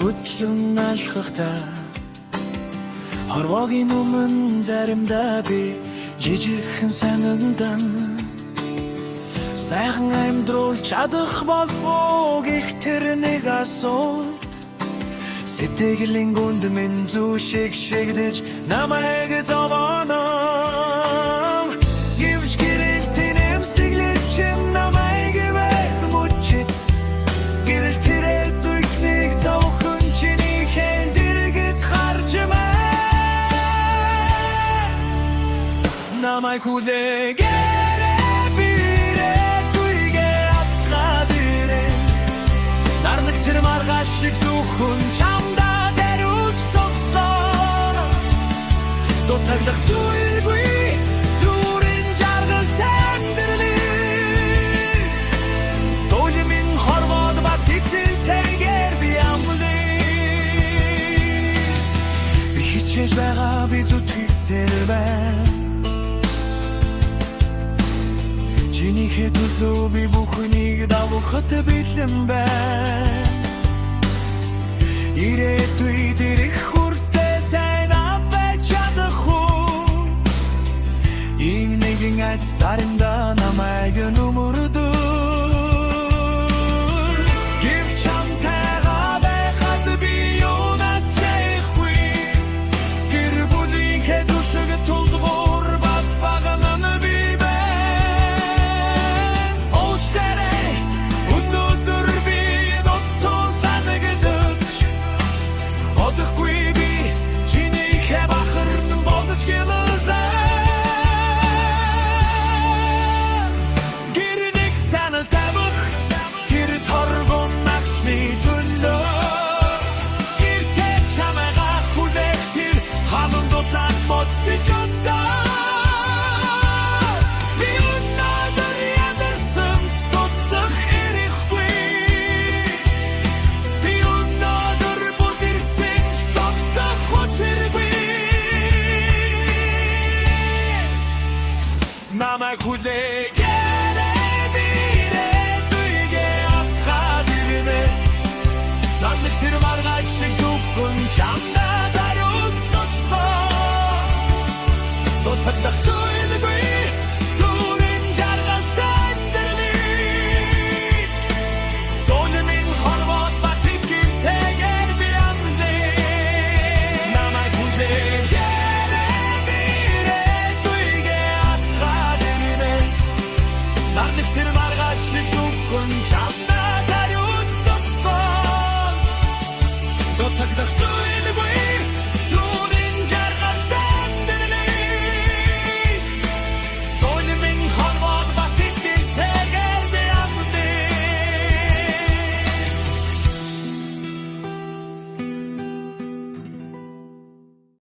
хөдлөн алхахдаа хорвогийн өмнө заримдаа би жижигхэн санандан сайхан амьдруулж чадах болов гэх тэр нэг асуулт сэтгэлийн гүнд минь зүү шигдэж намайг зовоно гівч гэрэлтэн эмсэглэж чим намайг мөчит гэрэл тэрэл дуйхныг зовхон чиний хэндэргэд харжмаа намайг хүлээгээрэй тэр маргааш шиг зөвхөн чамдаа зориулж зогсоо дутагдах зүйлгүй дүүрэн жаргалтай амьдралыг толимин хорвоод бат тэтэлтэйгээр би амлыг би хичээж байгаа би зүтгэсээр байна чиний төлөө би бүхнийг давахад бэлэн байна ирээдүйд ирэх хүрстэй сайн авч чадах уу ийм нэгэн айц заримдаа намайг